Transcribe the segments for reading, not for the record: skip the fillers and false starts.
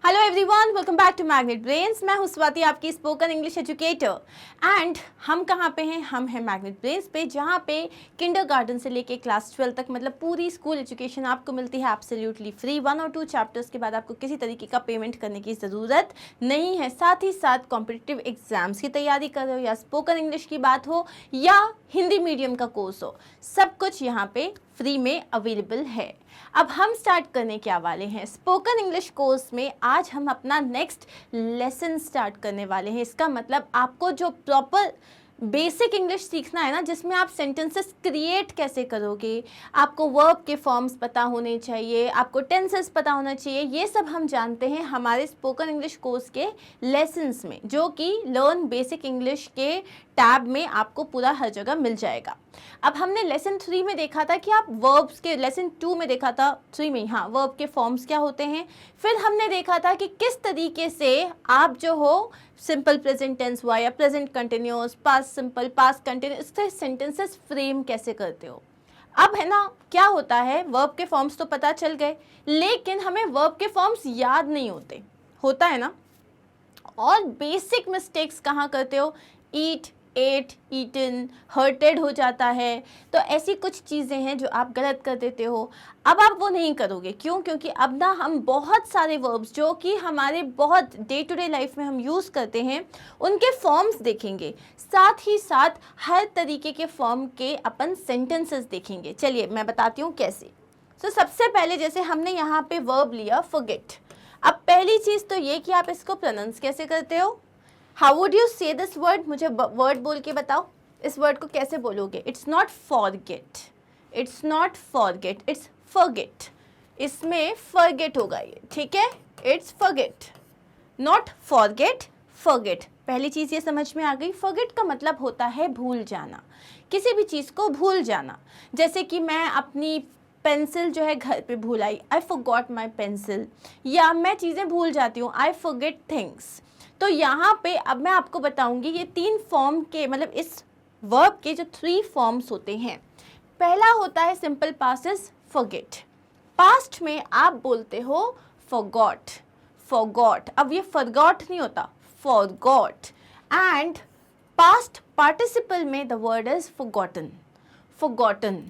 Hello everyone, welcome back to magnet brains. मैं हूं स्वाति, आपकी स्पोकन इंग्लिश एजुकेटर। एंड हम कहाँ पे हैं? हम हैं मैग्नेट ब्रेन्स पे, जहाँ पे किंडरगार्टन से लेके क्लास 12 तक मतलब पूरी स्कूल एजुकेशन आपको मिलती है एब्सोल्युटली फ्री। 1 और 2 चैप्टर्स के बाद आपको किसी तरीके का पेमेंट करने की ज़रूरत नहीं है। साथ ही साथ कॉम्पिटिटिव एग्जाम्स की तैयारी कर रहे हो या स्पोकन इंग्लिश की बात हो या हिंदी मीडियम का कोर्स हो, सब कुछ यहाँ पे फ्री में अवेलेबल है। अब हम स्टार्ट करने क्या वाले हैं स्पोकन इंग्लिश कोर्स में। आज हम अपना नेक्स्ट लेसन स्टार्ट करने वाले हैं। इसका मतलब आपको जो प्रॉपर बेसिक इंग्लिश सीखना है ना, जिसमें आप सेंटेंसेस क्रिएट कैसे करोगे, आपको वर्ब के फॉर्म्स पता होने चाहिए, आपको टेंसेस पता होना चाहिए, ये सब हम जानते हैं हमारे स्पोकन इंग्लिश कोर्स के लेसन्स में, जो कि लर्न बेसिक इंग्लिश के टैब में आपको पूरा हर जगह मिल जाएगा। अब हमने लेसन 3 में देखा था कि आप वर्ब्स के, लेसन 2 में देखा था 3 में, हाँ, वर्ब के फॉर्म्स क्या होते हैं। फिर हमने देखा था कि किस तरीके से आप जो हो सिंपल प्रेजेंट टेंस हुआ या present continuous, past simple, past continuous, इससे सेंटेंसेस फ्रेम कैसे करते हो। अब है ना, क्या होता है, वर्ब के फॉर्म्स तो पता चल गए, लेकिन हमें वर्ब के फॉर्म्स याद नहीं होता है ना। और बेसिक मिस्टेक्स कहाँ करते हो? ईट, एट, ईटन, हर्टेड हो जाता है। तो ऐसी कुछ चीज़ें हैं जो आप गलत कर देते हो। अब आप वो नहीं करोगे, क्यों? क्योंकि अब ना हम बहुत सारे वर्ब्स जो कि हमारे बहुत डे टू डे लाइफ में हम यूज़ करते हैं, उनके फॉर्म्स देखेंगे। साथ ही साथ हर तरीके के फॉर्म के अपन सेंटेंसेस देखेंगे। चलिए मैं बताती हूँ कैसे। तो सबसे पहले जैसे हमने यहाँ पे वर्ब लिया फॉरगेट। अब पहली चीज़ तो ये कि आप इसको प्रोनाउंस कैसे करते हो। हाउ वुड यू से दिस वर्ड? मुझे वर्ड बोल के बताओ, इस वर्ड को कैसे बोलोगे? It's not forget, it's not forget, it's forget. इसमें फॉरगेट होगा ये, ठीक है? It's forget, not forget, forget. पहली चीज़ ये समझ में आ गई। फॉरगेट का मतलब होता है भूल जाना, किसी भी चीज़ को भूल जाना। जैसे कि मैं अपनी पेंसिल जो है घर पे भूल आई, आई फॉरगॉट माई पेंसिल। या मैं चीज़ें भूल जाती हूँ, आई फॉरगेट थिंग्स। तो यहाँ पे अब मैं आपको बताऊंगी ये 3 फॉर्म के, मतलब इस वर्ब के जो 3 फॉर्म्स होते हैं। पहला होता है simple past is forget. Past में आप बोलते हो फॉरगॉट, फॉरगॉट। अब ये फॉरगॉट नहीं होता, फॉरगॉट। एंड पास्ट पार्टिसिपल में the word is forgotten, forgotten,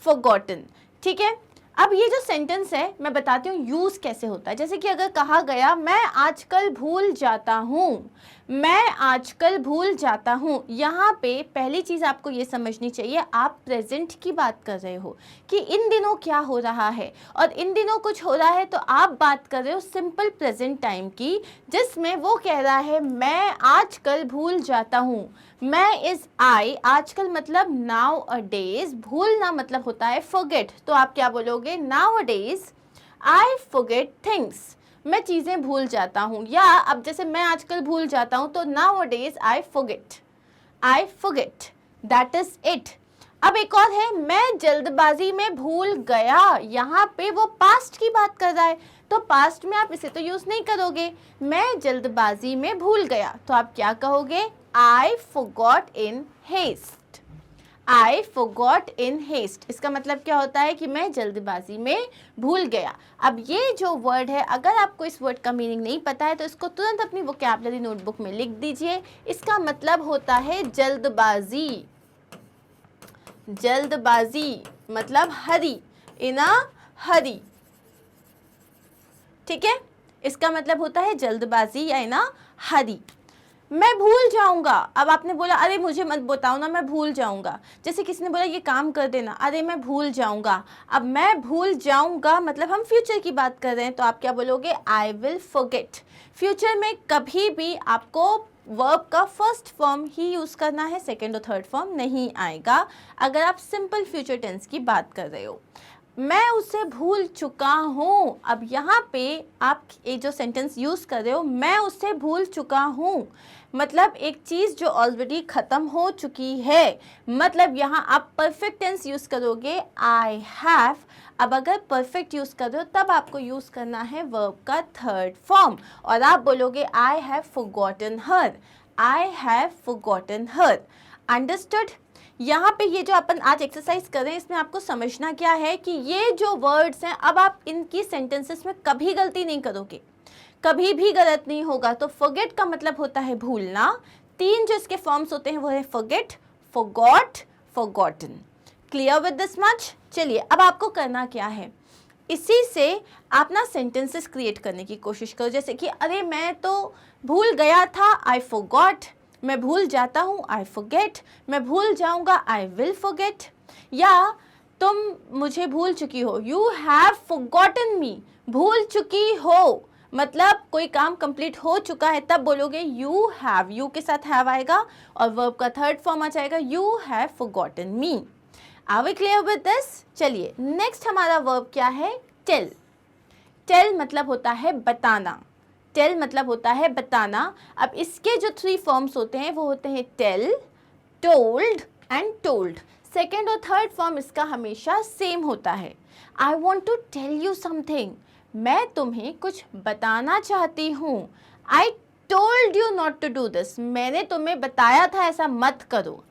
forgotten, ठीक है? अब ये जो सेंटेंस है मैं बताती हूँ यूज़ कैसे होता है। जैसे कि अगर कहा गया मैं आजकल भूल जाता हूँ, मैं आजकल भूल जाता हूँ, यहाँ पे पहली चीज़ आपको ये समझनी चाहिए, आप प्रेजेंट की बात कर रहे हो कि इन दिनों क्या हो रहा है, और इन दिनों कुछ हो रहा है, तो आप बात कर रहे हो सिंपल प्रेजेंट टाइम की, जिसमें वो कह रहा है मैं आजकल भूल जाता हूँ। मैं इज आई, आजकल मतलब नाउ अ डेज, भूलना मतलब होता है फॉरगेट। तो आप क्या बोलोगे? Now a days I forget things, मैं चीज़ें भूल जाता हूँ। या अब जैसे मैं आजकल भूल जाता हूँ, तो now a days I forget, I forget, that is it. अब एक और है, मैं जल्दबाजी में भूल गया। यहाँ पे वो पास्ट की बात कर रहा है, तो पास्ट में आप इसे तो यूज़ नहीं करोगे। मैं जल्दबाजी में भूल गया, तो आप क्या कहोगे? I forgot in haste, I forgot in haste। इसका मतलब क्या होता है कि मैं जल्दबाजी में भूल गया। अब ये जो वर्ड है, अगर आपको इस वर्ड का मीनिंग नहीं पता है तो इसको तुरंत अपनी वोकैबुलरी नोटबुक में लिख दीजिए। इसका मतलब होता है जल्दबाजी, जल्दबाजी मतलब हरी, इन अ हरी, ठीक है? इसका मतलब होता है जल्दबाजी या इन अ हरी। मैं भूल जाऊंगा। अब आपने बोला अरे मुझे मत बताओ ना, मैं भूल जाऊंगा। जैसे किसी ने बोला ये काम कर देना, अरे मैं भूल जाऊंगा। अब मैं भूल जाऊंगा मतलब हम फ्यूचर की बात कर रहे हैं, तो आप क्या बोलोगे? I will forget. फ्यूचर में कभी भी आपको वर्ब का फर्स्ट फॉर्म ही यूज़ करना है, सेकेंड और थर्ड फॉर्म नहीं आएगा अगर आप सिंपल फ्यूचर टेंस की बात कर रहे हो। मैं उसे भूल चुका हूँ। अब यहाँ पे आप ये जो सेंटेंस यूज़ कर रहे हो, मैं उसे भूल चुका हूँ, मतलब एक चीज़ जो ऑलरेडी ख़त्म हो चुकी है। मतलब यहाँ आप परफेक्ट टेंस यूज़ करोगे, आई हैव। अब अगर परफेक्ट यूज़ कर रहे हो तब आपको यूज़ करना है वर्ब का थर्ड फॉर्म, और आप बोलोगे I have forgotten her, I have forgotten her. Understood? यहाँ पे ये जो अपन आज एक्सरसाइज कर रहे हैं, इसमें आपको समझना क्या है कि ये जो वर्ड्स हैं, अब आप इनकी सेंटेंसेस में कभी गलती नहीं करोगे। कभी भी गलत नहीं होगा। तो forget का मतलब होता है भूलना। 3 जो इसके फॉर्म्स होते हैं वो है forget, forgot, forgotten। Clear with this much? चलिए अब आपको करना क्या है, इसी से आप ना सेंटेंसेस क्रिएट करने की कोशिश करो। जैसे कि अरे मैं तो भूल गया था, आई forgot, मैं भूल जाता हूँ, आई forget, मैं भूल जाऊँगा, आई will forget, या तुम मुझे भूल चुकी हो, you have forgotten me, भूल चुकी हो मतलब कोई काम कंप्लीट हो चुका है, तब बोलोगे you have, you के साथ have आएगा और वर्ब का थर्ड फॉर्म आ जाएगा you have forgotten me। Are we clear with this? चलिए नेक्स्ट हमारा वर्ब क्या है, tell। tell मतलब होता है बताना, tell मतलब होता है बताना। अब इसके जो 3 फॉर्म्स होते हैं वो होते हैं tell, told and told। Second और थर्ड फॉर्म इसका हमेशा सेम होता है। I want to tell you something, मैं तुम्हें कुछ बताना चाहती हूँ। I told you not to do this, मैंने तुम्हें बताया था ऐसा मत करो।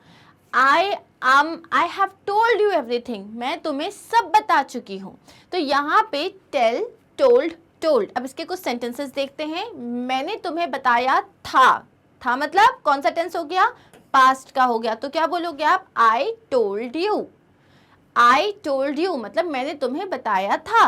I have told you everything, मैं तुम्हें सब बता चुकी हूँ। तो यहाँ पे tell, told, told। अब इसके कुछ सेंटेंसेस देखते हैं। मैंने तुम्हें बताया था मतलब कौन सा टेंस हो गया, पास्ट का हो गया। तो क्या बोलोगे आप, I told you, I told you मतलब मैंने तुम्हें बताया था।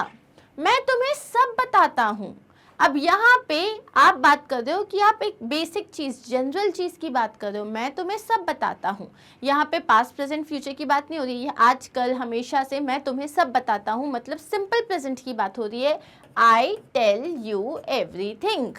मैं तुम्हें सब बताता हूँ। अब यहाँ पे आप बात कर रहे हो कि आप एक बेसिक चीज़, जनरल चीज़ की बात कर रहे हो, मैं तुम्हें सब बताता हूँ। यहाँ पे पास्ट प्रेजेंट फ्यूचर की बात नहीं हो रही है, आज कल हमेशा से मैं तुम्हें सब बताता हूँ मतलब सिंपल प्रेजेंट की बात हो रही है। I tell you everything,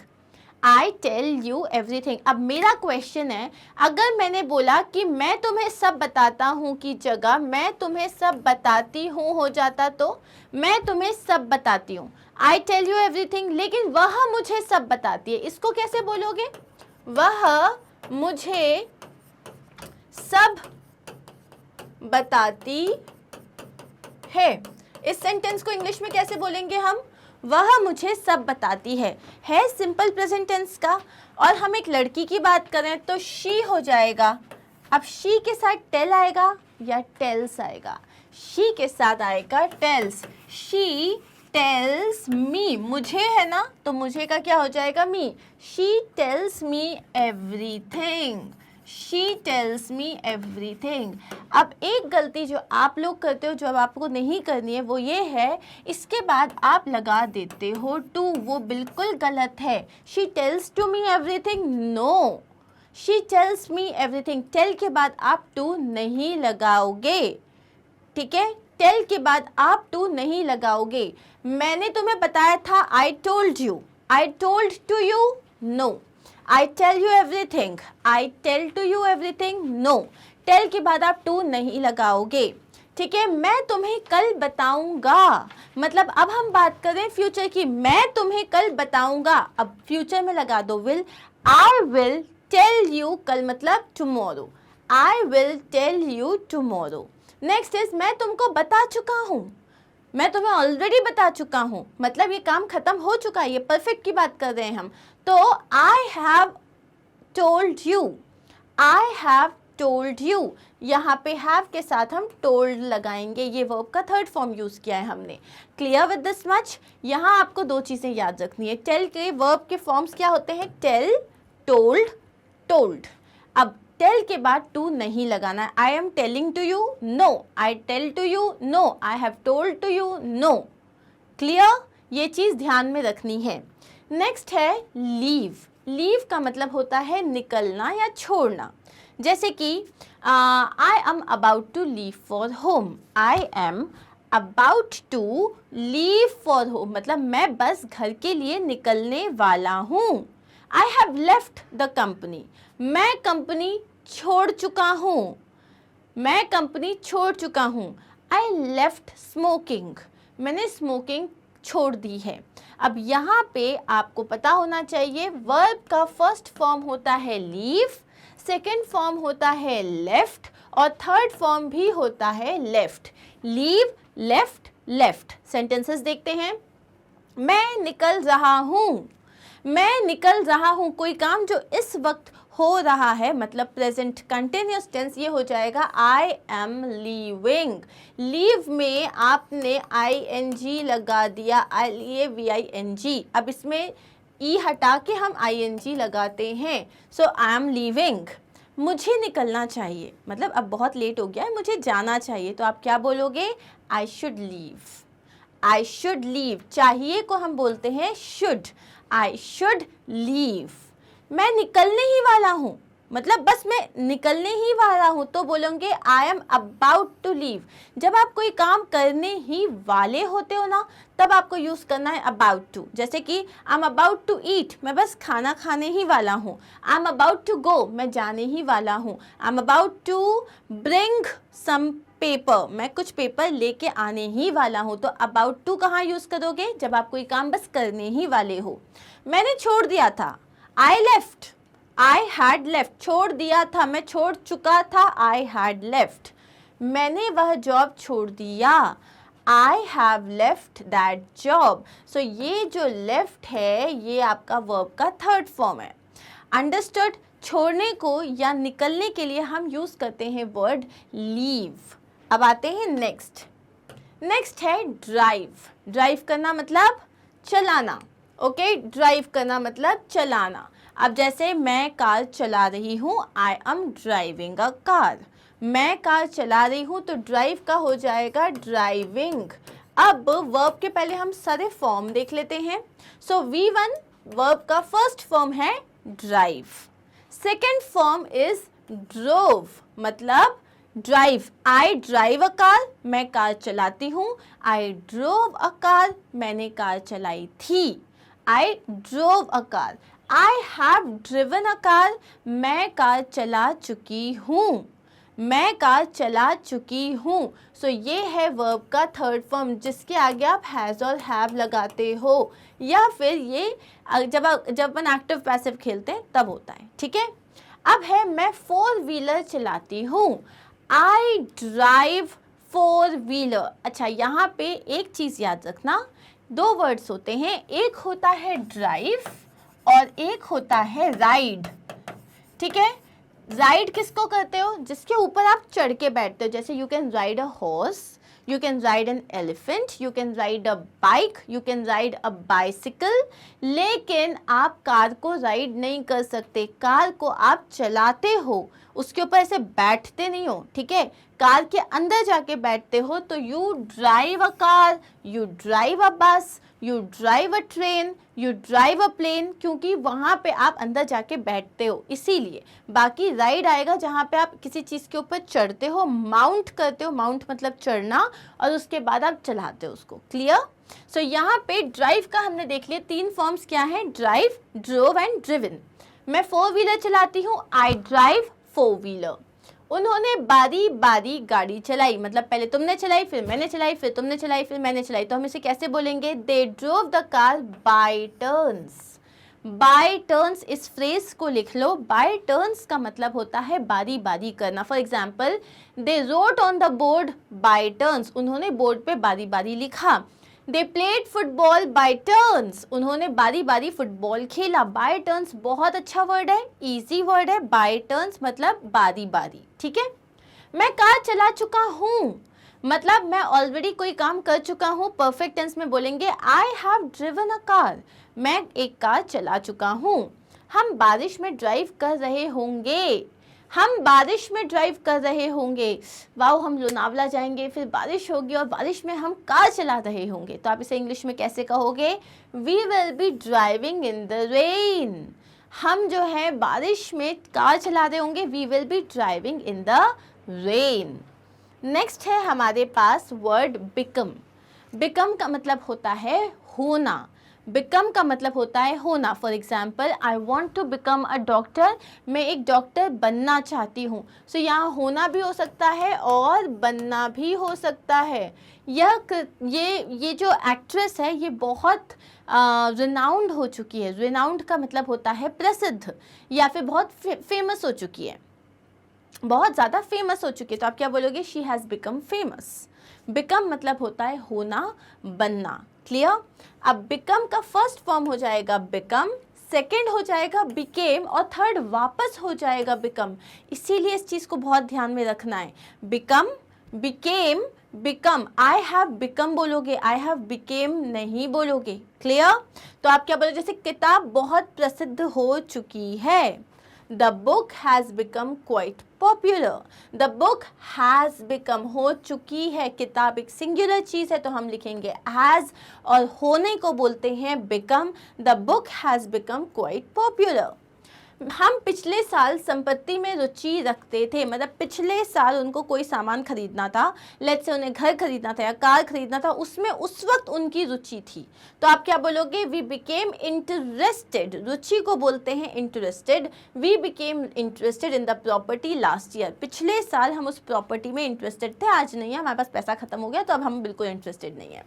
I tell you everything। अब मेरा क्वेश्चन है, अगर मैंने बोला कि मैं तुम्हें सब बताता हूँ की जगह मैं तुम्हें सब बताती हूँ हो जाता, तो मैं तुम्हें सब बताती हूँ, I tell you everything, लेकिन वह मुझे सब बताती है, इसको कैसे बोलोगे, वह मुझे सब बताती है। इस सेंटेंस को इंग्लिश में कैसे बोलेंगे हम, वह मुझे सब बताती है सिंपल प्रेजेंट टेंस का। और हम एक लड़की की बात करें तो शी हो जाएगा। अब शी के साथ टेल आएगा या टेल्स आएगा, शी के साथ आएगा टेल्स। शी टेल्स मी, मुझे है ना, तो मुझे का क्या हो जाएगा, me. She tells me everything, she tells me everything. अब एक गलती जो आप लोग करते हो, जो अब आपको नहीं करनी है, वो ये है, इसके बाद आप लगा देते हो टू, वो बिल्कुल गलत है। She tells to me everything, no, she tells me everything. Tell के बाद आप टू नहीं लगाओगे, ठीक है, टेल के बाद आप टू नहीं लगाओगे। मैंने तुम्हें बताया था, I told you, I told to you, no. I tell you everything, I tell to you everything, no। tell के बाद आप to नहीं लगाओगे, ठीक है। मैं तुम्हें कल बताऊंगा, मतलब अब हम बात करें फ्यूचर की, मैं तुम्हें कल बताऊंगा, अब फ्यूचर में लगा दो will। I will tell you, कल मतलब tomorrow, I will tell you tomorrow। Next is मैं तुमको बता चुका हूँ, मैं तुम्हें ऑलरेडी बता चुका हूँ, मतलब ये काम खत्म हो चुका है, ये परफेक्ट की बात कर रहे हैं हम। तो I have told you, I have told you, यहाँ पे have के साथ हम told लगाएंगे, ये वर्ब का थर्ड फॉर्म यूज़ किया है हमने। Clear with this much? यहाँ आपको 2 चीज़ें याद रखनी है। टेल के वर्ब के फॉर्म्स क्या होते हैं, टेल, टोल्ड, टोल्ड। अब टेल के बाद टू नहीं लगाना है। I am telling to you, no, I tell to you, no, I have told to you, no. Clear? ये चीज़ ध्यान में रखनी है। नेक्स्ट है लीव। लीव का मतलब होता है निकलना या छोड़ना। जैसे कि I am about to leave for home, I am about to leave for home मतलब मैं बस घर के लिए निकलने वाला हूँ। I have left the company, मैं कंपनी छोड़ चुका हूँ, मैं कंपनी छोड़ चुका हूँ। आई लेफ्ट स्मोकिंग, मैंने स्मोकिंग छोड़ दी है। अब यहाँ पे आपको पता होना चाहिए वर्ब का फर्स्ट फॉर्म होता है लीव, सेकेंड फॉर्म होता है लेफ्ट और थर्ड फॉर्म भी होता है left. Leave, left, left. Sentences देखते हैं। मैं निकल रहा हूँ, मैं निकल रहा हूँ, कोई काम जो इस वक्त हो रहा है मतलब प्रेजेंट कंटिन्यूस टेंस, ये हो जाएगा आई एम लीविंग। लीव में आपने ING लगा दिया, LEAVING। अब इसमें ई हटा के हम ING लगाते हैं। सो आई एम लीविंग, मुझे निकलना चाहिए, मतलब अब बहुत लेट हो गया है, मुझे जाना चाहिए, तो आप क्या बोलोगे? I should leave. I should leave, चाहिए को हम बोलते हैं शुड। I should leave. मैं निकलने ही वाला हूँ, मतलब बस मैं निकलने ही वाला हूँ, तो बोलोगे I am about to leave. जब आप कोई काम करने ही वाले होते हो ना, तब आपको यूज़ करना है अबाउट टू। जैसे कि I am about to eat, मैं बस खाना खाने ही वाला हूँ। I am about to go, मैं जाने ही वाला हूँ। I am about to bring some paper, मैं कुछ पेपर लेके आने ही वाला हूँ। तो अबाउट टू कहाँ यूज़ करोगे? जब आप कोई काम बस करने ही वाले हो। मैंने छोड़ दिया था, I left. I had left, छोड़ दिया था, मैं छोड़ चुका था, आई हैड लेफ्ट। मैंने वह जॉब छोड़ दिया, I have left that job. So ये जो लेफ्ट है ये आपका वर्ब का थर्ड फॉर्म है। अंडरस्टूड? छोड़ने को या निकलने के लिए हम यूज़ करते हैं वर्ड लीव। अब आते हैं नेक्स्ट। नेक्स्ट है ड्राइव। ड्राइव करना मतलब चलाना। ओके, ड्राइव करना मतलब चलाना। अब जैसे मैं कार चला रही हूँ, I am driving a car. मैं कार चला रही हूँ, तो ड्राइव का हो जाएगा ड्राइविंग। अब वर्ब के पहले हम सारे फॉर्म देख लेते हैं। सो V1 वर्ब का फर्स्ट फॉर्म है drive. Second form is drove, मतलब drive. I drive a car, मैं कार चलाती हूँ। आई ड्रोव अ कार, मैंने कार चलाई थी। I drove a car. I have driven a car, मैं कार चला चुकी हूँ। मैं कार चला चुकी हूँ। सो ये है वर्ब का थर्ड फॉर्म, जिसके आगे आप हैज़ और हैव लगाते हो, या फिर ये जब अपन एक्टिव पैसिव खेलते हैं तब होता है। ठीक है, अब है मैं फोर व्हीलर चलाती हूँ। I drive four wheeler. अच्छा, यहाँ पे एक चीज़ याद रखना, दो वर्ड्स होते हैं, एक होता है ड्राइव और एक होता है राइड। ठीक है, राइड किसको करते हो? जिसके ऊपर आप चढ़ के बैठते हो। जैसे you can ride a horse, you can ride an elephant, you can ride a bike, you can ride a bicycle. लेकिन आप कार को राइड नहीं कर सकते, कार को आप चलाते हो, उसके ऊपर ऐसे बैठते नहीं हो। ठीक है, कार के अंदर जाके बैठते हो, तो you drive a car, you drive a bus, you drive a train, you drive a plane, क्योंकि वहाँ पे आप अंदर जाके बैठते हो इसीलिए। बाकी राइड आएगा जहाँ पे आप किसी चीज़ के ऊपर चढ़ते हो, माउंट करते हो, माउंट मतलब चढ़ना, और उसके बाद आप चलाते हो उसको। क्लियर? सो यहाँ पे ड्राइव का हमने देख लिया, तीन फॉर्म्स क्या हैं? Drive, drove and driven. मैं फोर व्हीलर चलाती हूँ, आई ड्राइव फोर व्हीलर। उन्होंने बारी बारी गाड़ी चलाई, मतलब पहले तुमने चलाई, फिर मैंने चलाई, फिर तुमने चलाई, फिर मैंने चलाई। तो हम इसे कैसे बोलेंगे? They drove the car by turns. By turns इस फ्रेज को लिख लो। बाय टर्न्स का मतलब होता है बारी बारी करना। For example, they wrote on the board by turns, उन्होंने बोर्ड पे बारी बारी लिखा। They played football by turns, उन्होंने बारी बारी फुटबॉल खेला। बाय टर्न्स बहुत अच्छा वर्ड है, इजी वर्ड है। बाय टर्न्स मतलब बारी बारी। ठीक है, मैं कार चला चुका हूँ, मतलब मैं ऑलरेडी कोई काम कर चुका हूँ। परफेक्ट टेंस में बोलेंगे आई हैव ड्रिवन अ कार, मैं एक कार चला चुका हूँ। हम बारिश में ड्राइव कर रहे होंगे, हम बारिश में ड्राइव कर रहे होंगे। वाओ, हम लोनावला जाएंगे, फिर बारिश होगी और बारिश में हम कार चला रहे होंगे। तो आप इसे इंग्लिश में कैसे कहोगे? We will be driving in the rain. हम जो है बारिश में कार चला रहे होंगे, we will be driving in the rain. Next है हमारे पास वर्ड बिकम। बिकम का मतलब होता है होना। बिकम का मतलब होता है होना। For example, I want to become a doctor, मैं एक डॉक्टर बनना चाहती हूँ। सो यहाँ होना भी हो सकता है और बनना भी हो सकता है। ये जो एक्ट्रेस है ये बहुत रिनाउंड हो चुकी है। रिनाउंड का मतलब होता है प्रसिद्ध, या फिर बहुत फेमस हो चुकी है, बहुत ज़्यादा फेमस हो चुकी है। तो आप क्या बोलोगे? She has become famous. Become मतलब होता है होना, बनना। क्लियर? अब बिकम का फर्स्ट फॉर्म हो जाएगा बिकम, सेकंड हो जाएगा बिकेम, और थर्ड वापस हो जाएगा बिकम। इसीलिए इस चीज़ को बहुत ध्यान में रखना है। Become, became, become, I have become बोलोगे, आई हैव बिकेम नहीं बोलोगे। क्लियर? तो आप क्या बोलो, जैसे किताब बहुत प्रसिद्ध हो चुकी है, the book has become quite popular. The book has become, हो चुकी है, किताब एक सिंगुलर चीज़ है तो हम लिखेंगे हैज़, और होने को बोलते हैं become. The book has become quite popular. हम पिछले साल संपत्ति में रुचि रखते थे, मतलब पिछले साल उनको कोई सामान खरीदना था, लेट्स से उन्हें घर खरीदना था या कार खरीदना था, उसमें उस वक्त उनकी रुचि थी। तो आप क्या बोलोगे, वी बिकेम इंटरेस्टेड, रुचि को बोलते हैं interested. We became interested in the property last year, पिछले साल हम उस प्रॉपर्टी में इंटरेस्टेड थे, आज नहीं है, हमारे पास पैसा खत्म हो गया तो अब हम बिल्कुल इंटरेस्टेड नहीं है।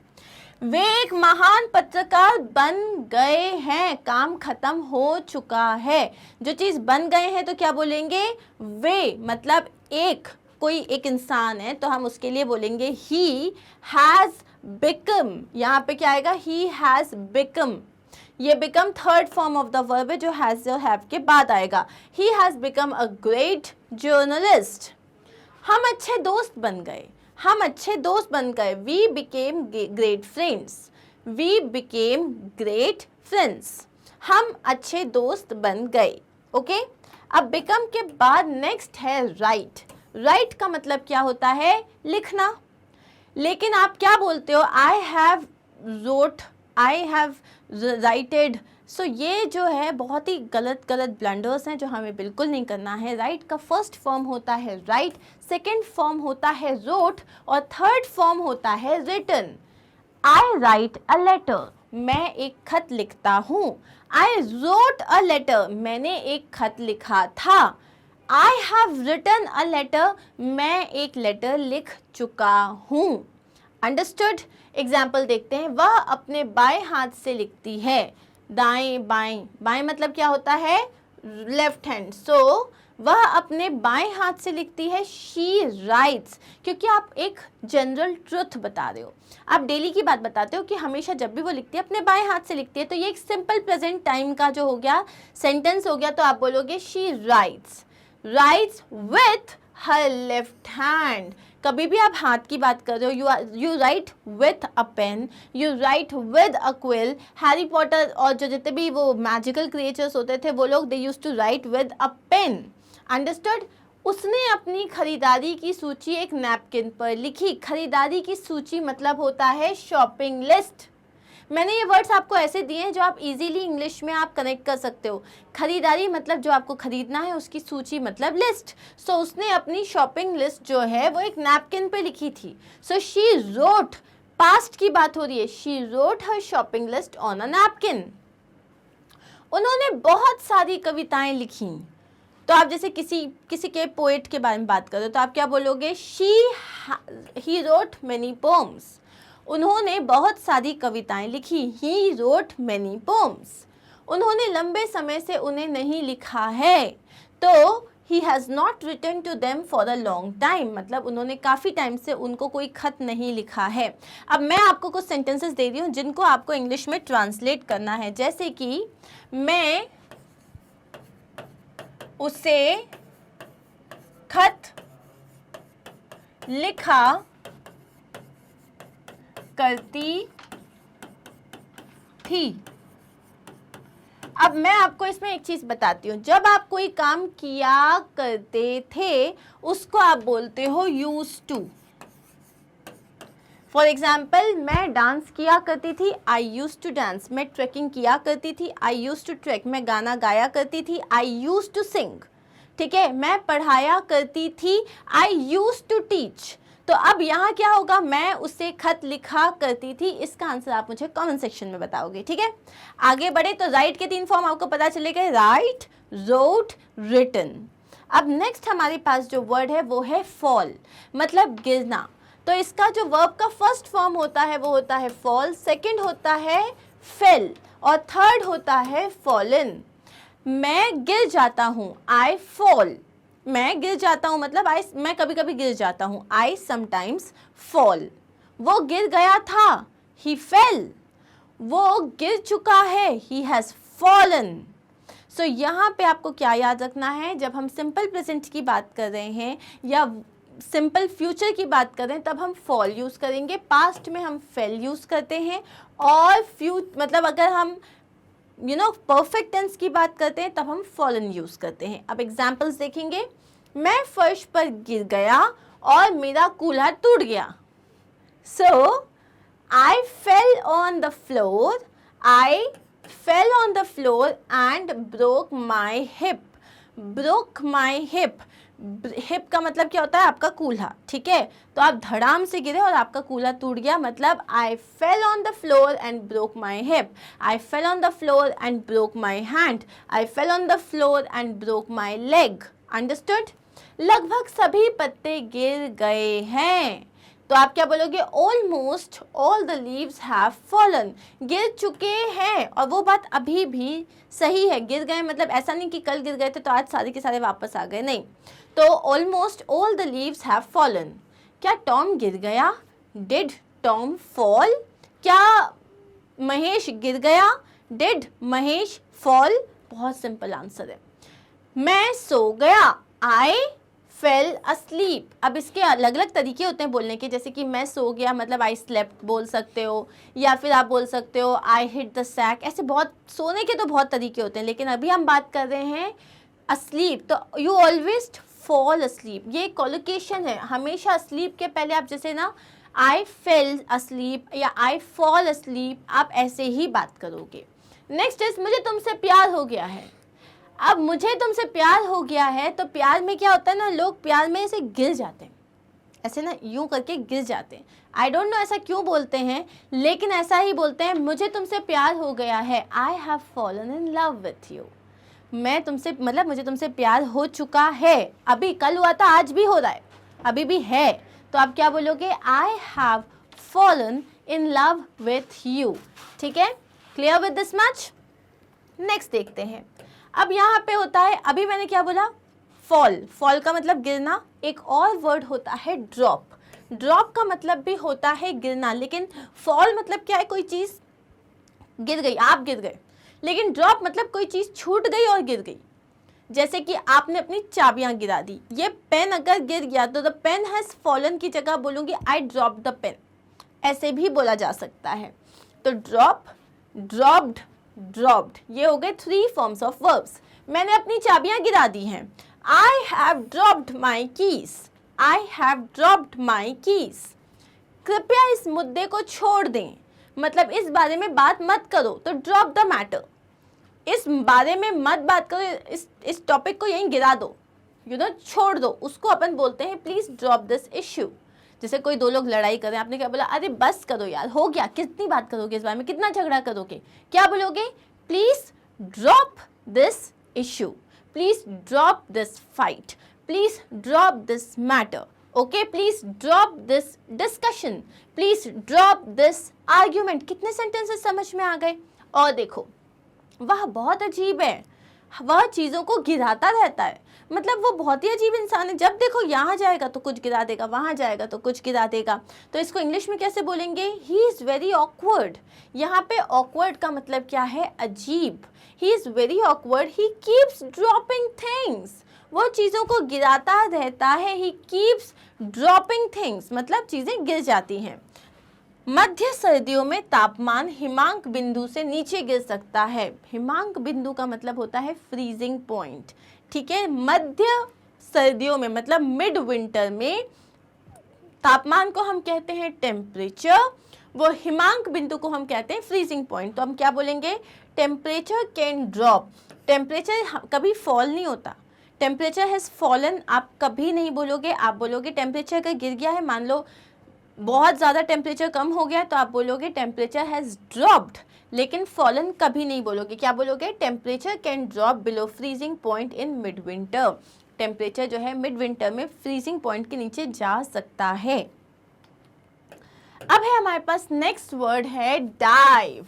वे एक महान पत्रकार बन गए हैं, काम खत्म हो चुका है। जो चीज़ बन गए हैं तो क्या बोलेंगे, वे, मतलब एक, कोई एक इंसान है तो हम उसके लिए बोलेंगे ही हैज़ बिकम। यहाँ पे क्या आएगा, ही हैज़ बिकम। ये become third form of the verb है जो हैज़ और हैव के बाद आएगा। He has become a great journalist. हम अच्छे दोस्त बन गए, हम अच्छे दोस्त बन गए। We became great friends, we became great friends, हम अच्छे दोस्त बन गए। ओके, अब बिकम के बाद नेक्स्ट है राइट। राइट का मतलब क्या होता है, लिखना। लेकिन आप क्या बोलते हो, I have wrote, I have writed. So ये जो है बहुत ही गलत ब्लंडर्स हैं जो हमें बिल्कुल नहीं करना है। राइट का फर्स्ट फॉर्म होता है राइट, सेकेंड फॉर्म होता है रोट, और थर्ड फॉर्म होता है written. I write a letter, मैं एक खत लिखता हूँ। आई रोट अ लेटर, मैंने एक खत लिखा था। I have written a letter, मैं एक लेटर लिख चुका हूँ। अंडरस्टूड? एग्जाम्पल देखते हैं। वह अपने बाएं हाथ से लिखती है, दाएं बाएं, बाएं मतलब क्या होता है, लेफ्ट हैंड। सो वह अपने बाएं हाथ से लिखती है, शी राइट्स, क्योंकि आप एक जनरल ट्रुथ बता रहे हो, आप डेली की बात बताते हो कि हमेशा जब भी वो लिखती है अपने बाएं हाथ से लिखती है। तो ये एक सिंपल प्रेजेंट टाइम का जो हो गया सेंटेंस हो गया। तो आप बोलोगे she writes, writes with her left hand. कभी भी आप हाथ की बात कर रहे हो, you write with a pen, you write with a quill. Harry Potter और जो जितने भी वो मैजिकल क्रिएचर्स होते थे वो लोग, they use to write with a pen. Understood? उसने अपनी खरीदारी की सूची एक नैपकिन पर लिखी। खरीदारी की सूची मतलब होता है शॉपिंग लिस्ट। मैंने ये वर्ड्स आपको ऐसे दिए हैं जो आप इजीली इंग्लिश में आप कनेक्ट कर सकते हो। खरीदारी मतलब जो आपको खरीदना है, उसकी सूची मतलब लिस्ट। सो उसने अपनी शॉपिंग लिस्ट जो है वो एक नैपकिन पे लिखी थी। सो शी रोट, पास्ट की बात हो रही है, she wrote her shopping list on a napkin. उन्होंने बहुत सारी कविताएं लिखी। तो आप जैसे किसी के पोएट के बारे में बात करो तो आप क्या बोलोगे, ही रोट मेनी पोम्स। उन्होंने बहुत सारी कविताएं लिखी, ही रोट मेनी पोम्स। उन्होंने लंबे समय से उन्हें नहीं लिखा है, तो he has not written to them for a long time, मतलब उन्होंने काफ़ी टाइम से उनको कोई खत नहीं लिखा है। अब मैं आपको कुछ सेंटेंसेस दे रही हूँ जिनको आपको इंग्लिश में ट्रांसलेट करना है, जैसे कि मैं उसे खत लिखा करती थी। अब मैं आपको इसमें एक चीज बताती हूँ, जब आप कोई काम किया करते थे उसको आप बोलते हो यूज टू। फॉर एग्जाम्पल, मैं डांस किया करती थी, आई यूज टू डांस। मैं ट्रैकिंग किया करती थी, आई यूज टू ट्रैक। मैं गाना गाया करती थी, आई यूज टू सिंग। ठीक है, मैं पढ़ाया करती थी, आई यूज टू टीच। तो अब यहाँ क्या होगा, मैं उसे खत लिखा करती थी। इसका आंसर आप मुझे कमेंट सेक्शन में बताओगे। ठीक है, आगे बढ़े तो राइट के 3 फॉर्म आपको पता चलेगा, राइट, रोट, रिटन। अब नेक्स्ट हमारे पास जो वर्ड है वो है फॉल, मतलब गिरना। तो इसका जो वर्ब का फर्स्ट फॉर्म होता है वो होता है फॉल, सेकंड होता है फेल, और थर्ड होता है फॉलन। मैं गिर जाता हूँ, आई फॉल। मैं गिर जाता हूँ मतलब मैं कभी कभी गिर जाता हूँ, आई समटाइम्स फॉल। वो गिर गया था, ही फेल। वो गिर चुका है, ही हैज़ फॉलन। सो यहाँ पे आपको क्या याद रखना है, जब हम सिंपल प्रेजेंट की बात कर रहे हैं या सिंपल फ्यूचर की बात करें तब हम फॉल यूज़ करेंगे, पास्ट में हम फेल यूज़ करते हैं, और मतलब अगर हम परफेक्ट टेंस की बात करते हैं तब हम फॉलन यूज़ करते हैं। अब एग्जाम्पल्स देखेंगे। मैं फर्श पर गिर गया और मेरा कूल्हा टूट गया। So I fell on the floor, I fell on the floor and broke my hip. Broke my hip, hip का मतलब क्या होता है? आपका कूल्हा, ठीक है। तो आप धड़ाम से गिरे और आपका कूल्हा टूट गया, मतलब I fell on the floor and broke my hip, I fell on the floor and broke my hand, I fell on the floor and broke my leg. Understood? लगभग सभी पत्ते गिर गए हैं, तो आप क्या बोलोगे? Almost all the leaves have fallen. गिर चुके हैं, और वो बात अभी भी सही है। गिर गए मतलब ऐसा नहीं कि कल गिर गए थे तो आज सारे के सारे वापस आ गए, नहीं। तो almost all the leaves have fallen. क्या टॉम गिर गया? Did Tom fall? क्या महेश गिर गया? Did Mahesh fall? बहुत सिंपल आंसर है। मैं सो गया, आई फेल अस्लीप। अब इसके अलग अलग तरीके होते हैं बोलने के, जैसे कि मैं सो गया मतलब आई स्लेप्ट बोल सकते हो, या फिर आप बोल सकते हो आई हिट द सैक। ऐसे बहुत सोने के तो बहुत तरीके होते हैं, लेकिन अभी हम बात कर रहे हैं अस्लीप, तो यू ऑलवेज फॉल अस्लीप। ये कोलोकेशन है, हमेशा अस्लीप के पहले आप जैसे ना आई फेल अस्लीप या आई फॉल अस्लीप, आप ऐसे ही बात करोगे। नेक्स्ट इज मुझे तुमसे प्यार हो गया है। अब मुझे तुमसे प्यार हो गया है, तो प्यार में क्या होता है ना, लोग प्यार में ऐसे गिर जाते हैं, ऐसे ना यूं करके गिर जाते हैं। आई डोंट नो ऐसा क्यों बोलते हैं, लेकिन ऐसा ही बोलते हैं। मुझे तुमसे प्यार हो गया है, I have fallen in love with you. मैं तुमसे मतलब मुझे तुमसे प्यार हो चुका है, अभी कल हुआ था, आज भी हो रहा है, अभी भी है। तो आप क्या बोलोगे? I have fallen in love with you. ठीक है, clear with this much? Next देखते हैं। अब यहाँ पे होता है, अभी मैंने क्या बोला? फॉल। फॉल का मतलब गिरना। एक और वर्ड होता है ड्रॉप। ड्रॉप का मतलब भी होता है गिरना, लेकिन फॉल मतलब क्या है? कोई चीज़ गिर गई, आप गिर गए। लेकिन ड्रॉप मतलब कोई चीज़ छूट गई और गिर गई। जैसे कि आपने अपनी चाबियां गिरा दी, ये पेन अगर गिर गया तो द पेन हैज़ फॉलन की जगह बोलूँगी आई ड्रॉप द पेन, ऐसे भी बोला जा सकता है। तो ड्रॉप, ड्रॉप्ड, ड्रॉप्ड, ये हो गए 3 फॉर्म्स ऑफ वर्ब्स। मैंने अपनी चाबियां गिरा दी हैं, I have dropped my keys, I have dropped my keys. कृपया इस मुद्दे को छोड़ दें, मतलब इस बारे में बात मत करो, तो ड्रॉप द मैटर। इस बारे में मत बात करो, इस टॉपिक को यहीं गिरा दो, छोड़ दो, उसको अपन बोलते हैं प्लीज ड्रॉप दिस इश्यू। जैसे कोई दो लोग लड़ाई कर रहे हैं, आपने क्या बोला? अरे बस करो यार, हो गया, कितनी बात करोगे इस बारे में, कितना झगड़ा करोगे? क्या बोलोगे? Please drop this issue, please drop this fight, please drop this matter, okay, please drop this discussion, please drop this argument. कितने सेंटेंसेस समझ में आ गए? और देखो, वह बहुत अजीब है, वह चीज़ों को गिराता रहता है, मतलब वो बहुत ही अजीब इंसान है। जब देखो यहाँ जाएगा तो कुछ गिरा देगा, वहाँ जाएगा तो कुछ गिरा देगा। तो इसको इंग्लिश में कैसे बोलेंगे? He is very awkward. यहाँ पे ऑकवर्ड का मतलब क्या है? अजीब। He is very awkward, he keeps dropping things. वो चीज़ों को गिराता रहता है। ही कीप्स ड्रॉपिंग थिंग्स, मतलब चीज़ें गिर जाती हैं। मध्य सर्दियों में तापमान हिमांक बिंदु से नीचे गिर सकता है। हिमांक बिंदु का मतलब होता है फ्रीजिंग पॉइंट, ठीक है। मध्य सर्दियों में मतलब मिड विंटर में तापमान को हम कहते हैं टेम्परेचर, वो हिमांक बिंदु को हम कहते हैं फ्रीजिंग पॉइंट। तो हम क्या बोलेंगे? Temperature can drop. टेम्परेचर कभी फॉल नहीं होता, टेम्परेचर हैज़ फॉलन आप कभी नहीं बोलोगे। आप बोलोगे टेम्परेचर का गिर गया है, मान लो बहुत ज़्यादा टेम्परेचर कम हो गया तो आप बोलोगे टेम्परेचर हैज़ ड्रॉप्ड, लेकिन फॉलन कभी नहीं बोलोगे। क्या बोलोगे? Temperature can drop below freezing point in mid winter. Temperature जो है मिड विंटर में फ्रीजिंग पॉइंट के नीचे जा सकता है। अब है हमारे पास नेक्स्ट वर्ड है डाइव।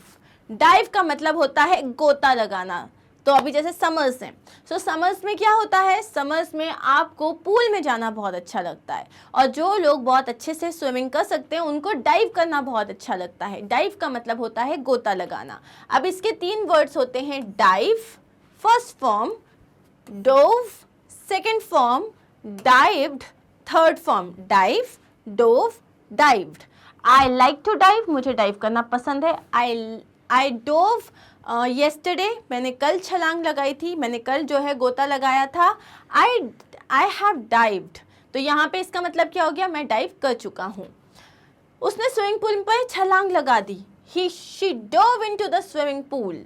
डाइव का मतलब होता है गोता लगाना। तो अभी जैसे समर्स हैं, सो समर्स में क्या होता है? समर्स में आपको पूल में जाना बहुत अच्छा लगता है, और जो लोग बहुत अच्छे से स्विमिंग कर सकते हैं उनको डाइव करना बहुत अच्छा लगता है। डाइव का मतलब होता है गोता लगाना। अब इसके 3 वर्ड्स होते हैं dive, first form dove, second form dived, third form dive, dove, dived. I like to dive, मुझे डाइव करना पसंद है। आई डोव येस्टरडे, मैंने कल छलांग लगाई थी, मैंने कल जो है गोता लगाया था। आई हैव डाइव्ड, तो यहाँ पे इसका मतलब क्या हो गया, मैं डाइव कर चुका हूँ। उसने स्विमिंग पूल पर छलांग लगा दी, she dove into the swimming pool.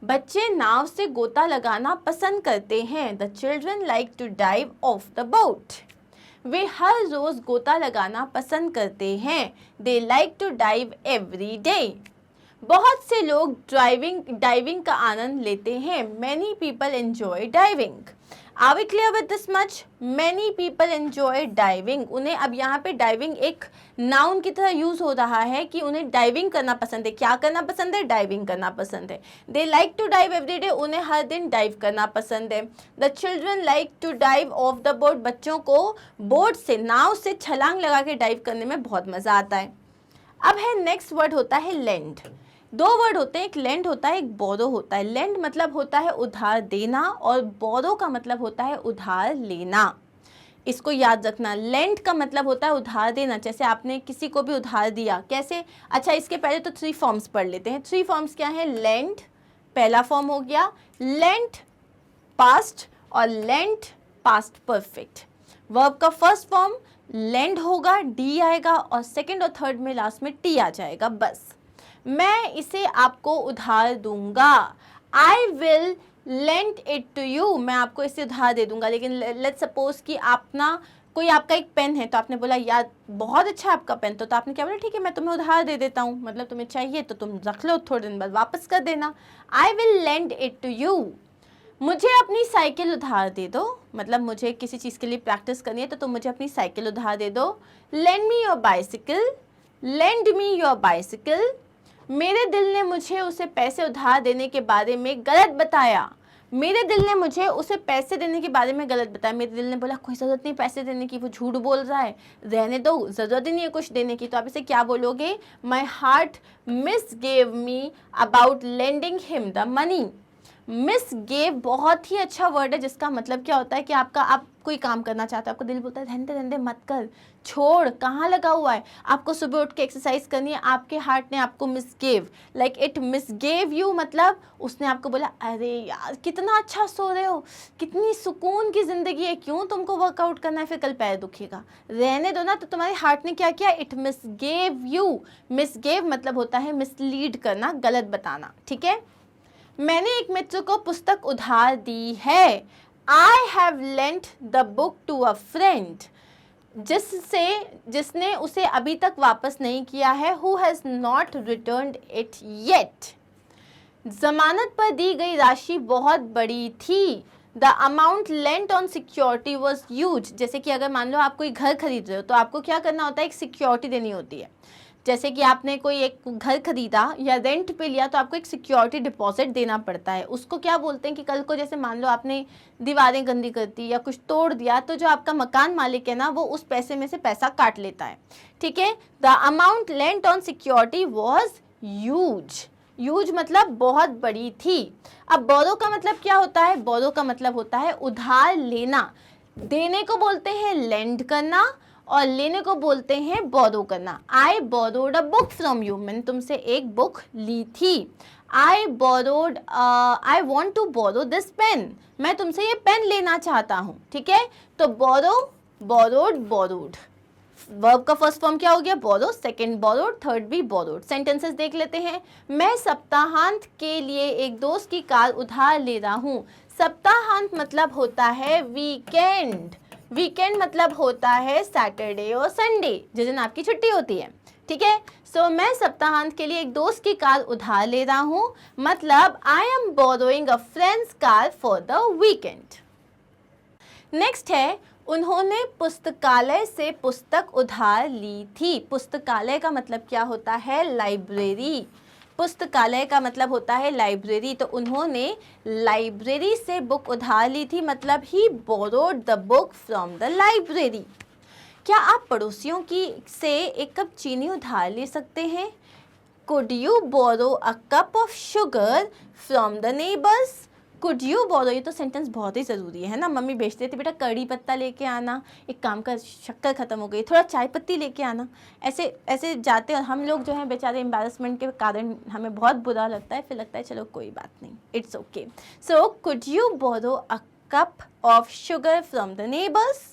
बच्चे नाव से गोता लगाना पसंद करते हैं। The children like to dive off the boat. वे हर रोज गोता लगाना पसंद करते हैं। They like to dive every day. बहुत से लोग डाइविंग का आनंद लेते हैं। Many people enjoy diving. Are we clear with this much? Many people enjoy diving. उन्हें अब यहाँ पे डाइविंग एक नाउन की तरह यूज हो रहा है कि उन्हें डाइविंग करना पसंद है। क्या करना पसंद है? डाइविंग करना पसंद है। They like to dive every day, उन्हें हर दिन डाइव करना पसंद है। The children like to dive off the boat, बच्चों को बोट से, नाव से छलांग लगा के डाइव करने में बहुत मजा आता है। अब है नेक्स्ट वर्ड होता है लेंड। दो वर्ड होते हैं, एक लेंड होता है, एक बोरो होता है। लेंड मतलब होता है उधार देना और बोरो का मतलब होता है उधार लेना। इसको याद रखना, लेंड का मतलब होता है उधार देना। जैसे आपने किसी को भी उधार दिया, कैसे? अच्छा, इसके पहले तो 3 फॉर्म्स पढ़ लेते हैं। 3 फॉर्म्स क्या है? लेंड पहला फॉर्म हो गया, लेंड पास्ट और लेंड पास्ट परफेक्ट। वर्ब का फर्स्ट फॉर्म लेंड होगा, डी आएगा और सेकंड और थर्ड में लास्ट में टी आ जाएगा। बस मैं इसे आपको उधार दूंगा। I will lend it to you, मैं आपको इसे उधार दे दूंगा। लेकिन लेट्स सपोज कि कोई आपका एक पेन है, तो आपने बोला यार बहुत अच्छा है आपका पेन, तो आपने क्या बोला, ठीक है मैं तुम्हें उधार दे देता हूँ, मतलब तुम्हें चाहिए तो तुम रख लो, थोड़े दिन बाद वापस कर देना। I will lend it to you. मुझे अपनी साइकिल उधार दे दो, मतलब मुझे किसी चीज़ के लिए प्रैक्टिस करनी है तो तुम मुझे अपनी साइकिल उधार दे दो। Lend me your bicycle, lend me your bicycle. मेरे दिल ने मुझे उसे पैसे उधार देने के बारे में गलत बताया। मेरे दिल ने मुझे उसे पैसे देने के बारे में गलत बताया। मेरे दिल ने बोला कोई ज़रूरत नहीं पैसे देने की, वो झूठ बोल रहा है, रहने दो, ज़रूरत ही नहीं है कुछ देने की। तो आप इसे क्या बोलोगे? My heart misgave me about lending him the money. Misgave बहुत ही अच्छा वर्ड है, जिसका मतलब क्या होता है कि आप कोई काम करना चाहते हो, आपका दिल बोलता है रहने दे मत कर, छोड़, कहाँ लगा हुआ है। आपको सुबह उठ के एक्सरसाइज करनी है, आपके हार्ट ने आपको मिसगेव, लाइक इट मिसगेव यू, मतलब उसने आपको बोला अरे यार कितना अच्छा सो रहे हो, कितनी सुकून की ज़िंदगी है, क्यों तुमको वर्कआउट करना है, फिर कल पैर दुखेगा, रहने दो ना। तो तुम्हारे हार्ट ने क्या किया? It मिसगेव you. मिसगेव मतलब होता है मिसलीड करना, गलत बताना, ठीक है। मैंने एक मित्र को पुस्तक उधार दी है। I have lent the book to a friend, जिसने उसे अभी तक वापस नहीं किया है। Who has not returned it yet. जमानत पर दी गई राशि बहुत बड़ी थी। The amount lent on security was huge. जैसे कि अगर मान लो आप कोई घर खरीद रहे हो तो आपको क्या करना होता है? एक सिक्योरिटी देनी होती है। जैसे कि आपने कोई एक घर खरीदा या रेंट पे लिया तो आपको एक सिक्योरिटी डिपॉजिट देना पड़ता है। उसको क्या बोलते हैं कि कल को जैसे मान लो आपने दीवारें गंदी कर दी या कुछ तोड़ दिया, तो जो आपका मकान मालिक है ना, वो उस पैसे में से पैसा काट लेता है, ठीक है। The amount lent on security was huge. Huge मतलब बहुत बड़ी थी। अब बोरो का मतलब क्या होता है? बोरो का मतलब होता है उधार लेना। देने को बोलते हैं लेंड करना और लेने को बोलते हैं बोरो करना। I borrowed a book from you, मैंने तुमसे एक बुक ली थी। I want to borrow this pen, मैं तुमसे ये पेन लेना चाहता हूँ, ठीक है। तो बोरो, बोरोड, बोरोड। वर्ब का फर्स्ट फॉर्म क्या हो गया? बोरो, सेकंड बोरोड, थर्ड भी बोरोड। सेंटेंसेस देख लेते हैं। मैं सप्ताहांत के लिए एक दोस्त की कार उधार ले रहा हूँ। सप्ताहांत मतलब होता है वीकेंड। वीकेंड मतलब होता है सैटरडे और संडे, जिस दिन आपकी छुट्टी होती है, ठीक है। सो मैं सप्ताहांत के लिए एक दोस्त की कार उधार ले रहा हूँ, मतलब I am borrowing a friends car for the weekend. Next है, उन्होंने पुस्तकालय से पुस्तक उधार ली थी। पुस्तकालय का मतलब क्या होता है? लाइब्रेरी। पुस्तकालय का मतलब होता है लाइब्रेरी। तो उन्होंने लाइब्रेरी से बुक उधार ली थी, मतलब he borrowed the book from the library. क्या आप पड़ोसियों से एक कप चीनी उधार ले सकते हैं? Could you borrow a cup of sugar from the neighbours? Could you borrow, ये तो सेंटेंस बहुत ही ज़रूरी है ना। मम्मी भेजते थे बेटा कड़ी पत्ता लेके आना, एक काम का शक्कर ख़त्म हो गई, थोड़ा चाय पत्ती लेके आना, ऐसे ऐसे जाते। और हम लोग जो है बेचारे एम्बैरसमेंट के कारण हमें बहुत बुरा लगता है, फिर लगता है चलो कोई बात नहीं, it's okay. So could you borrow a cup of sugar from the neighbours.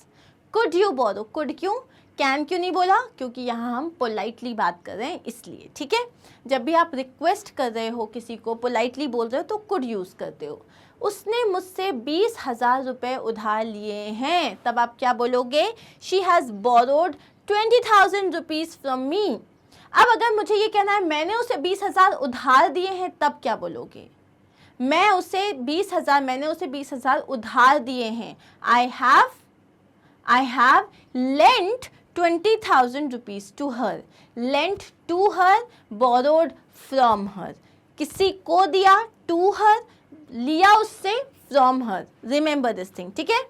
Could you borrow, could क्यों, कैन क्यों नहीं बोला, क्योंकि यहाँ हम पोलाइटली बात कर रहे हैं इसलिए, ठीक है। जब भी आप रिक्वेस्ट कर रहे हो किसी को, पोलाइटली बोल रहे हो, तो कुड यूज़ करते हो। उसने मुझसे 20,000 रुपये उधार लिए हैं, तब आप क्या बोलोगे, she has borrowed 20,000 rupees from me. अब अगर मुझे ये कहना है मैंने उसे 20,000 उधार दिए हैं, तब क्या बोलोगे, मैंने उसे 20,000 उधार दिए हैं, I have lent 20,000 rupees to her. Lent to her, borrowed from her. किसी को दिया, to her, लिया उससे, from her. Remember this thing, ठीक है।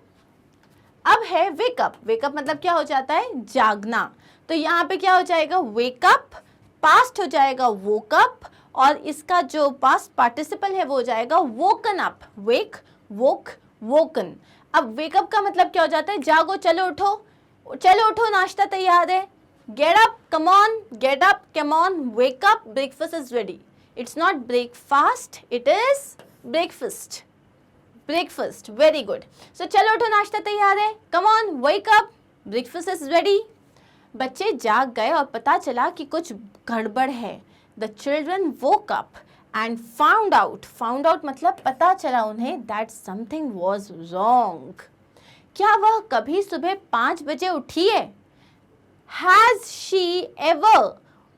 अब है wake up. Wake up मतलब क्या हो जाता है, जागना। तो यहाँ पे क्या हो जाएगा, wake up, past हो जाएगा woke up, और इसका जो past participle है वो हो जाएगा woken up. Wake, woke, woken. अब wake up का मतलब क्या हो जाता है, जागो, चलो उठो, चलो उठो, नाश्ता तैयार है। Get up, come on, get up, come on, wake up, breakfast is ready. It's not breakfast, it is breakfast. Breakfast, very good. So चलो उठो, नाश्ता तैयार है, come on, wake up, breakfast is ready. बच्चे जाग गए और पता चला कि कुछ गड़बड़ है। The children woke up and found out मतलब पता चला उन्हें that something was wrong. क्या वह कभी सुबह 5 बजे उठी है? Has she ever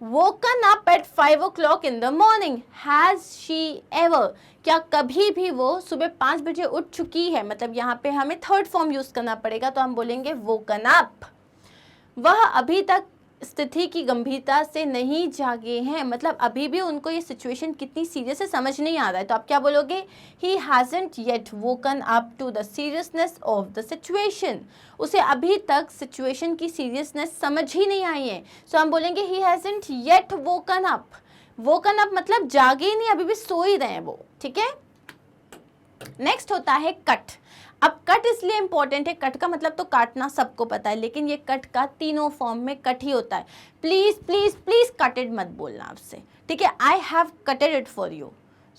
woken up at 5 o'clock in the morning? Has she ever? क्या कभी भी वो सुबह 5 बजे उठ चुकी है? मतलब यहाँ पे हमें थर्ड फॉर्म यूज करना पड़ेगा, तो हम बोलेंगे woken up. वह अभी तक स्थिति की गंभीरता से नहीं जागे हैं, मतलब अभी भी उनको ये सिचुएशन कितनी सीरियस है समझ नहीं आ रहा है, तो आप क्या बोलोगे, he hasn't yet woken up to the seriousness of the situation. उसे अभी तक सिचुएशन की सीरियसनेस समझ ही नहीं आई है, सो हम बोलेंगे he hasn't yet woken up. woken up मतलब जागे ही नहीं, अभी भी सो ही रहे हैं वो, ठीक है। नेक्स्ट होता है कट। अब कट इसलिए इंपॉर्टेंट है, कट का मतलब तो काटना सबको पता है, लेकिन ये कट का तीनों फॉर्म में कट ही होता है। प्लीज प्लीज प्लीज कटेड मत बोलना आपसे, ठीक है। I have cutted it for you,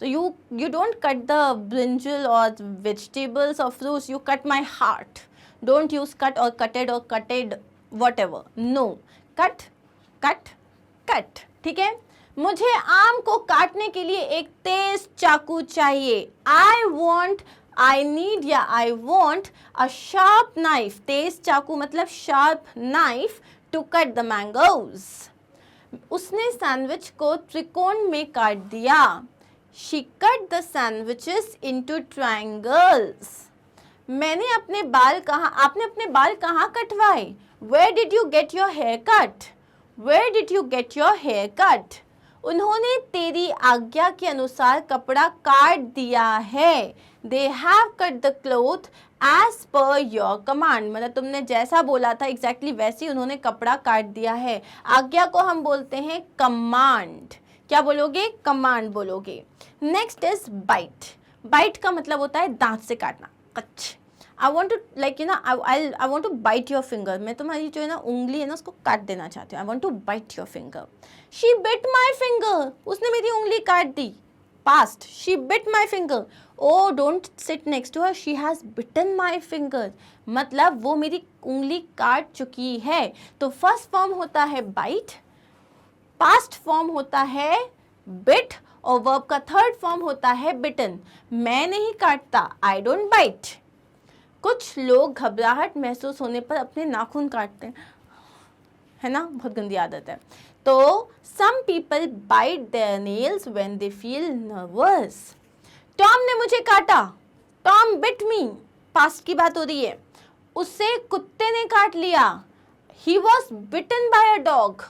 so you don't cut the brinjal और वेजिटेबल्स और fruits, you cut my heart. Don't use cut और cutted whatever, no, cut cut cut, ठीक है। मुझे आम को काटने के लिए एक तेज चाकू चाहिए। I want a sharp knife. तेज चाकू मतलब sharp knife to cut the mangoes. उसने सैंडविच को त्रिकोण में काट दिया। She cut the sandwiches into triangles. आपने अपने बाल कहाँ कटवाए? Where did you get your hair cut? Where did you get your hair cut? उन्होंने तेरी आज्ञा के अनुसार कपड़ा काट दिया है। They have cut the cloth as per your command. मतलब तुमने जैसा बोला था एग्जैक्टली वैसे ही उन्होंने कपड़ा काट दिया है। आज्ञा को हम बोलते हैं कमांड। क्या बोलोगे? कमांड बोलोगे। Next is bite. बाइट का मतलब होता है दांत से काटना। कच। I want to like I want to bite your finger. मैं तुम्हारी जो है ना उंगली है ना उसको काट देना चाहती हूँ। I want to bite your finger. She bit my finger. उसने मेरी उंगली काट दी। Past. She bit my finger. Oh, don't sit next to her. She has bitten my finger. मतलब वो मेरी उंगली काट चुकी है। तो फर्स्ट फॉर्म होता है bite, पास्ट फॉर्म होता है bit और वर्ब का थर्ड फॉर्म होता है bitten. मैं नहीं काटता, I don't bite. कुछ लोग घबराहट महसूस होने पर अपने नाखून काटते हैं, है ना, बहुत गंदी आदत है। तो some people bite their nails when they feel nervous. Tom ने मुझे काटा, टॉम bit me, पास्ट की बात हो रही है। उसे कुत्ते ने काट लिया, he was bitten by a dog.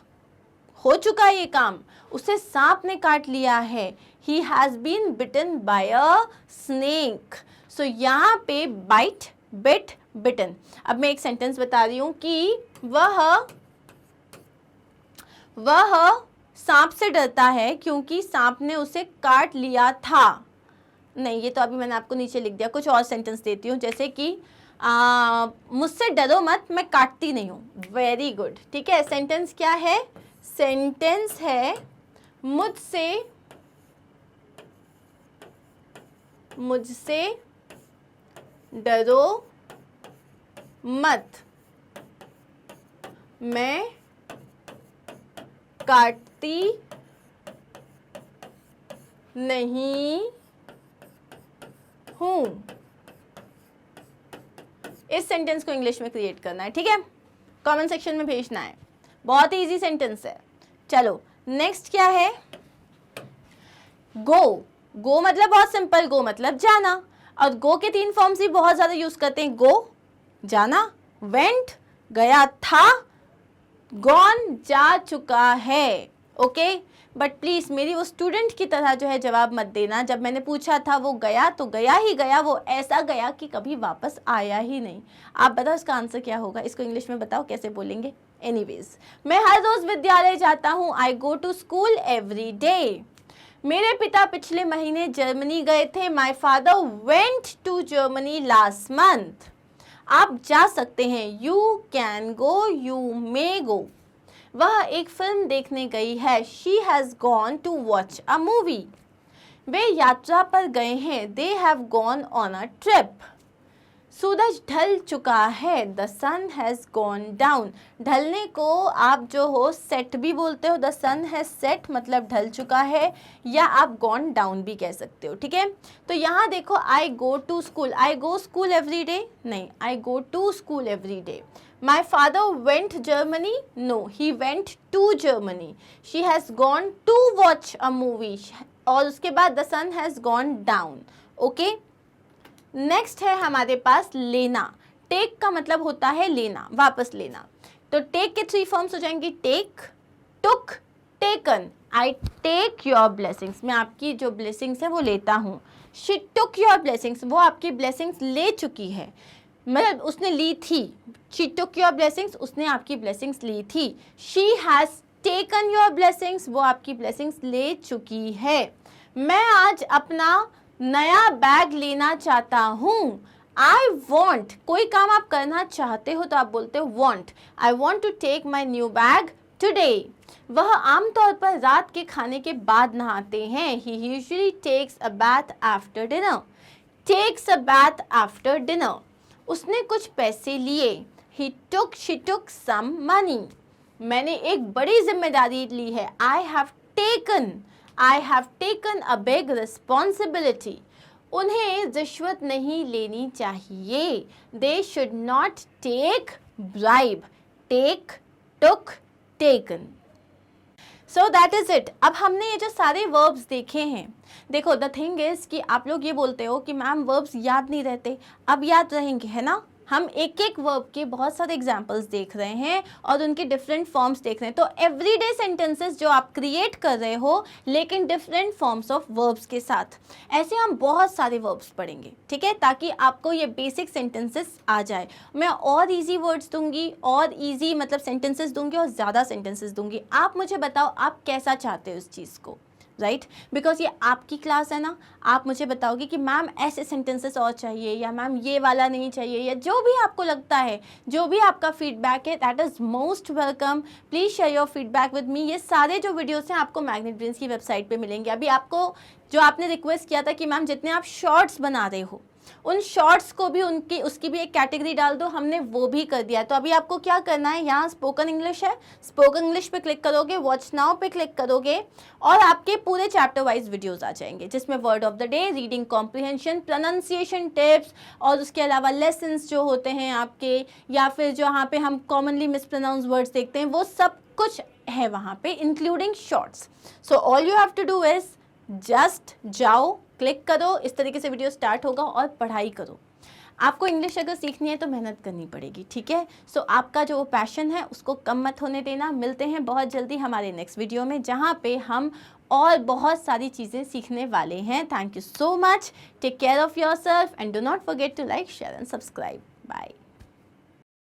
हो चुका है ये काम। उसे सांप ने काट लिया है, he has been bitten by a snake. So यहाँ पे bite, bit, bitten. अब मैं एक सेंटेंस बता रही हूँ कि वह सांप से डरता है क्योंकि सांप ने उसे काट लिया था। नहीं, ये तो अभी मैंने आपको नीचे लिख दिया। कुछ और सेंटेंस देती हूँ, जैसे कि मुझसे डरो मत, मैं काटती नहीं हूँ। वेरी गुड, ठीक है। सेंटेंस क्या है? सेंटेंस है मुझसे डरो मत, मैं काटती नहीं हूँ। इस सेंटेंस को इंग्लिश में क्रिएट करना है, ठीक है। कमेंट सेक्शन में भेजना है। बहुत ही इजी सेंटेंस है। चलो नेक्स्ट क्या है? गो। गो मतलब बहुत सिंपल, गो मतलब जाना। और गो के 3 फॉर्म्स भी बहुत ज्यादा यूज करते हैं। गो जाना, वेंट गया था, गॉन जा चुका है। ओके, बट प्लीज मेरी वो स्टूडेंट की तरह जो है जवाब मत देना। जब मैंने पूछा था वो गया तो गया ही गया, वो ऐसा गया कि कभी वापस आया ही नहीं। आप बताओ इसका आंसर क्या होगा? इसको इंग्लिश में बताओ कैसे बोलेंगे। एनीवेज, मैं हर रोज विद्यालय जाता हूँ। I go to school every day. मेरे पिता पिछले महीने जर्मनी गए थे। My father went to Germany last month. आप जा सकते हैं, you can go, you may go. वह एक फिल्म देखने गई है, she has gone to watch a movie. वे यात्रा पर गए हैं, they have gone on a trip. सूरज ढल चुका है, the sun has gone down. ढलने को आप जो हो सेट भी बोलते हो, द सन हैज़ सेट मतलब ढल चुका है, या आप गॉन डाउन भी कह सकते हो, ठीक है। तो यहाँ देखो, I go to school, I go school every day नहीं, I go to school every day. My father went Germany, no he went to Germany. She has gone to watch a movie, और उसके बाद the sun has gone down. Okay, next है हमारे पास लेना। Take का मतलब होता है लेना, वापस लेना। तो टेक के 3 फॉर्म्स हो जाएंगे, take, took, taken. I take your blessings, मैं आपकी जो ब्लेसिंग्स है वो लेता हूँ। शी टुक योर ब्लेसिंग्स, वो आपकी ब्लेसिंग्स ले चुकी है, मतलब उसने ली थी। शी टुक योर ब्लेसिंग्स, उसने आपकी ब्लेसिंग्स ली थी। She has taken your blessings, वो आपकी ब्लेसिंग्स ले चुकी है। मैं आज अपना नया बैग लेना चाहता हूँ। आई वॉन्ट, कोई काम आप करना चाहते हो तो आप बोलते हो want. I want to take my new bag today. वह आमतौर पर रात के खाने के बाद नहाते हैं। He usually takes a bath after dinner. Takes a bath after dinner. उसने कुछ पैसे लिए। He took, she took some money. मैंने एक बड़ी जिम्मेदारी ली है। I have taken a big responsibility. उन्हें रिश्वत नहीं लेनी चाहिए। They should not take bribe. Take, took, taken. So that is it. अब हमने ये जो सारे वर्ब्स देखे हैं, देखो द थिंग इज़ कि आप लोग ये बोलते हो कि मैम वर्ब्स याद नहीं रहते। अब याद रहेंगे, है ना। हम एक एक वर्ब के बहुत सारे एग्जाम्पल्स देख रहे हैं और उनके डिफरेंट फॉर्म्स देख रहे हैं। तो एवरीडे सेंटेंसेस जो आप क्रिएट कर रहे हो, लेकिन डिफरेंट फॉर्म्स ऑफ वर्ब्स के साथ, ऐसे हम बहुत सारे वर्ब्स पढ़ेंगे, ठीक है, ताकि आपको ये बेसिक सेंटेंसेस आ जाए। मैं और इजी वर्ड्स दूंगी, और इजी मतलब सेंटेंसेस दूंगी, और ज़्यादा सेंटेंसेस दूंगी। आप मुझे बताओ आप कैसा चाहते हो इस चीज़ को, राइट। बिकॉज ये आपकी क्लास है ना। आप मुझे बताओगे कि मैम ऐसे सेंटेंसेस और चाहिए, या मैम ये वाला नहीं चाहिए, या जो भी आपको लगता है, जो भी आपका फीडबैक है, that is most welcome. Please share your feedback with me. ये सारे जो वीडियोस हैं आपको मैग्नेट ब्रेन्स की वेबसाइट पे मिलेंगे। अभी आपको जो आपने रिक्वेस्ट किया था कि मैम जितने आप शॉर्ट्स बना रहे हो, उन शॉर्ट्स को भी उसकी भी एक कैटेगरी डाल दो, हमने वो भी कर दिया। तो अभी आपको क्या करना है, यहाँ स्पोकन इंग्लिश है, स्पोकन इंग्लिश पे क्लिक करोगे, वॉच नाउ पे क्लिक करोगे, और आपके पूरे चैप्टर वाइज वीडियोस आ जाएंगे, जिसमें word of the day, reading comprehension, pronunciation tips, और उसके अलावा लेसन्स जो होते हैं आपके, या फिर जहाँ पे हम कॉमनली मिसप्रोनाउंस वर्ड्स देखते हैं, वो सब कुछ है वहाँ पे, including shorts. So all you have to do is just जाओ, क्लिक करो, इस तरीके से वीडियो स्टार्ट होगा, और पढ़ाई करो। आपको इंग्लिश अगर सीखनी है तो मेहनत करनी पड़ेगी, ठीक है। सो आपका जो पैशन है उसको कम मत होने देना। मिलते हैं बहुत जल्दी हमारे नेक्स्ट वीडियो में, जहाँ पे हम और बहुत सारी चीज़ें सीखने वाले हैं। Thank you so much. Take care of yourself and do not forget to like, share and subscribe. Bye.